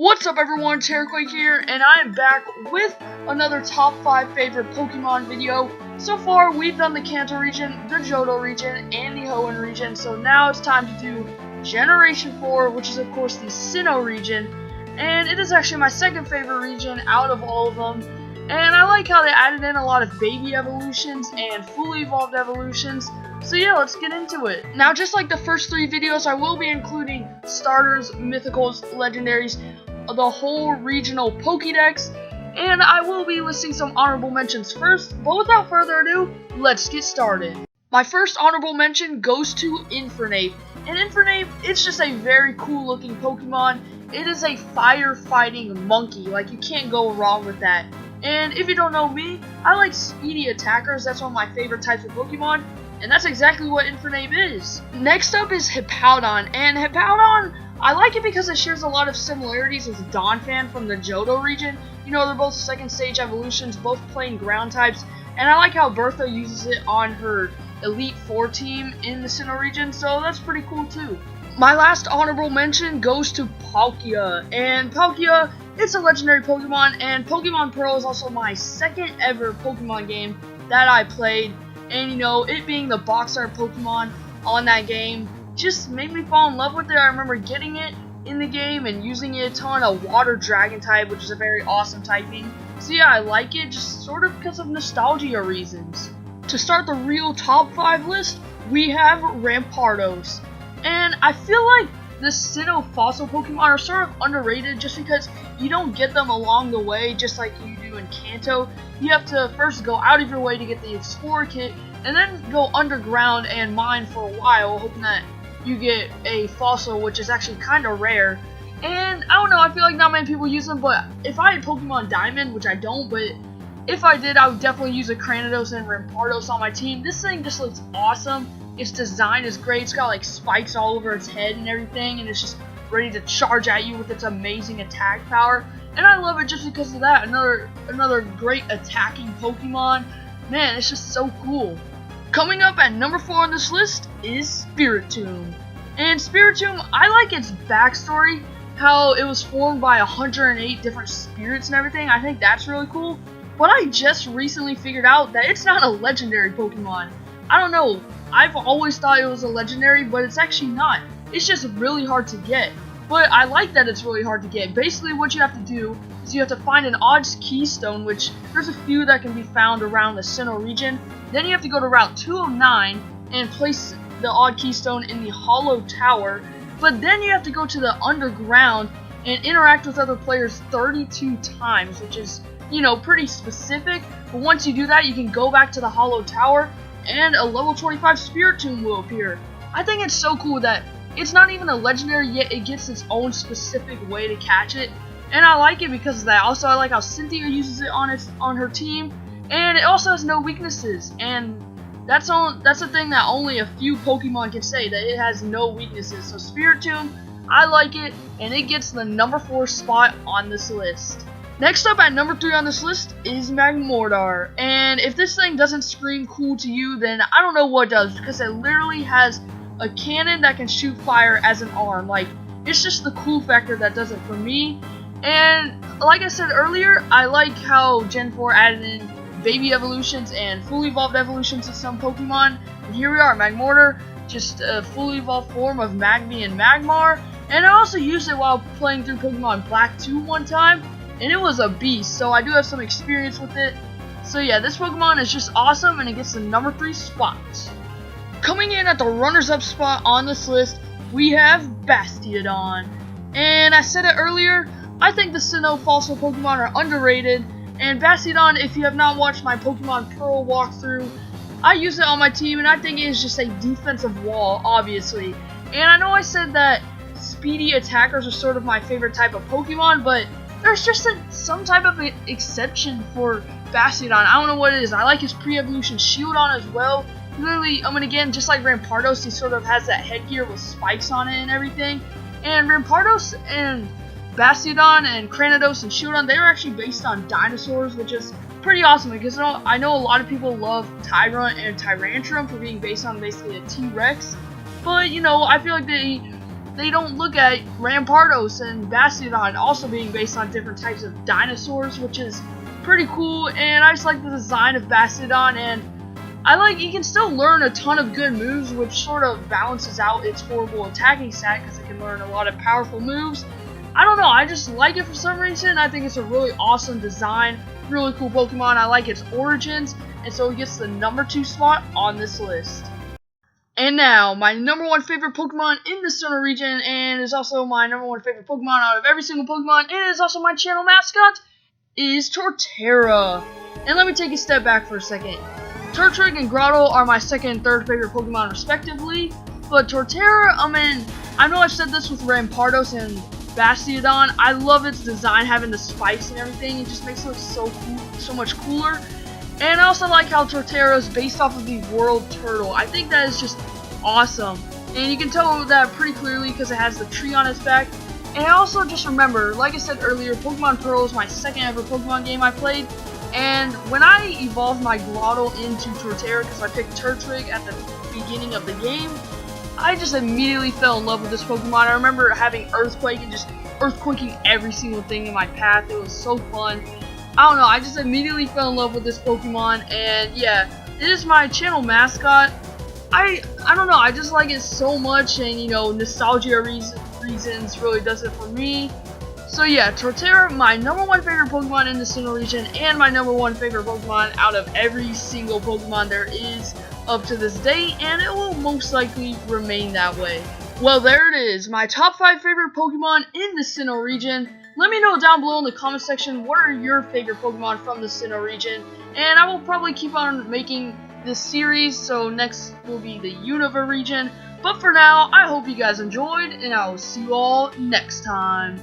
What's up everyone, Terraquake here, and I am back with another top 5 favorite Pokemon video. So far, we've done the Kanto region, the Johto region, and the Hoenn region, so now it's time to do Generation 4, which is of course the Sinnoh region, and it is actually my second favorite region out of all of them. And I like how they added in a lot of baby evolutions and fully evolved evolutions. So yeah, let's get into it. Now, just like the first 3 videos, I will be including starters, mythicals, legendaries, the whole regional Pokédex, and I will be listing some honorable mentions first. But without further ado, let's get started. My first honorable mention goes to Infernape. And Infernape, it's just a very cool looking Pokemon. It is a firefighting monkey, like you can't go wrong with that. And if you don't know me, I like speedy attackers. That's one of my favorite types of Pokemon, and that's exactly what Infernape is. Next up is Hippowdon, and Hippowdon, I like it because it shares a lot of similarities with Donphan from the Johto region. You know, they're both second stage evolutions, both playing ground types, and I like how Bertha uses it on her Elite Four team in the Sinnoh region, so that's pretty cool too. My last honorable mention goes to Palkia, and Palkia, it's a legendary Pokemon, and Pokemon Pearl is also my second ever Pokemon game that I played, and you know, it being the box art Pokemon on that game just made me fall in love with it. I remember getting it in the game and using it a ton. A water dragon type, which is a very awesome typing. So yeah, I like it just sort of because of nostalgia reasons. To start the real top 5 list, we have Rampardos. And I feel like the Sinnoh fossil Pokemon are sort of underrated just because you don't get them along the way just like you do in Kanto. You have to first go out of your way to get the Explorer Kit, and then go underground and mine for a while, hoping that you get a fossil, which is actually kind of rare. And I don't know, I feel like not many people use them, but if I had Pokemon Diamond, which I don't, but if I did, I would definitely use a Cranidos and Rampardos on my team. This thing just looks awesome. Its design is great. It's got like spikes all over its head and everything, and it's just ready to charge at you with its amazing attack power. And I love it just because of that. Another great attacking Pokemon. Man, it's just so cool. Coming up at number 4 on this list is Spiritomb. And Spiritomb, I like its backstory, how it was formed by 108 different spirits and everything. I think that's really cool. But I just recently figured out that it's not a legendary Pokemon. I don't know, I've always thought it was a legendary, but it's actually not. It's just really hard to get. But I like that it's really hard to get. Basically what you have to do is you have to find an odd keystone, which there's a few that can be found around the Sinnoh region. Then you have to go to Route 209 and place the odd keystone in the Hollow Tower. But then you have to go to the underground and interact with other players 32 times, which is, you know, pretty specific. But once you do that, you can go back to the Hollow Tower and a level 25 Spiritomb will appear. I think it's so cool that it's not even a legendary, yet it gets its own specific way to catch it. And I like it because of that. Also, I like how Cynthia uses it on her team, and it also has no weaknesses. And that's the thing that only a few Pokemon can say, that it has no weaknesses. So Spiritomb, I like it, and it gets the number 4 spot on this list. Next up at number 3 on this list is Magmortar, and if this thing doesn't scream cool to you, then I don't know what does, because it literally has a cannon that can shoot fire as an arm. Like, it's just the cool factor that does it for me. And like I said earlier, I like how Gen 4 added in baby evolutions and fully evolved evolutions to some Pokemon, and here we are, Magmortar, just a fully evolved form of Magby and Magmar. And I also used it while playing through Pokemon Black 2 one time, and it was a beast, so I do have some experience with it. So yeah, this Pokemon is just awesome, and it gets the number 3 spot. Coming in at the runners-up spot on this list, we have Bastiodon. And I said it earlier, I think the Sinnoh fossil Pokemon are underrated, and Bastiodon, if you have not watched my Pokemon Pearl walkthrough, I use it on my team, and I think it is just a defensive wall, obviously. And I know I said that speedy attackers are sort of my favorite type of Pokemon, but there's just some type of exception for Bastiodon. I don't know what it is. I like his pre-evolution shield on as well. Literally, again, just like Rampardos, he sort of has that headgear with spikes on it and everything. And Rampardos and Bastiodon and Cranidos and Shieldon, they are actually based on dinosaurs, which is pretty awesome because I know a lot of people love Tyrant and Tyrantrum for being based on basically a T-Rex. But, you know, I feel like they they don't look at Rampardos and Bastiodon also being based on different types of dinosaurs, which is pretty cool. And I just like the design of Bastiodon, and I like you can still learn a ton of good moves, which sort of balances out its horrible attacking stat because it can learn a lot of powerful moves. I don't know, I just like it for some reason. I think it's a really awesome design, really cool Pokemon. I like its origins, and so it gets the number 2 spot on this list. And now, my number 1 favorite Pokemon in the Sinnoh region, and is also my number 1 favorite Pokemon out of every single Pokemon, and is also my channel mascot, is Torterra. And let me take a step back for a second. Turtwig and Grottle are my second and third favorite Pokemon respectively, but Torterra, I know I've said this with Rampardos and Bastiodon, I love its design, having the spikes and everything. It just makes it look so cool, so much cooler. And I also like how Torterra is based off of the World Turtle. I think that is just awesome. And you can tell that pretty clearly because it has the tree on its back. And I also just remember, like I said earlier, Pokemon Pearl is my second ever Pokemon game I played. And when I evolved my Grottle into Torterra, because I picked Turtwig at the beginning of the game, I just immediately fell in love with this Pokemon. I remember having Earthquake and just earthquaking every single thing in my path. It was so fun. I don't know, I just immediately fell in love with this Pokemon, and yeah, it is my channel mascot. I don't know, I just like it so much, and you know, nostalgia reasons really does it for me. So yeah, Torterra, my number 1 favorite Pokemon in the Sinnoh region, and my number 1 favorite Pokemon out of every single Pokemon there is up to this date, and it will most likely remain that way. Well, there it is, my top 5 favorite Pokemon in the Sinnoh region. Let me know down below in the comment section what are your favorite Pokemon from the Sinnoh region, and I will probably keep on making this series, so next will be the Unova region. But for now, I hope you guys enjoyed, and I will see you all next time.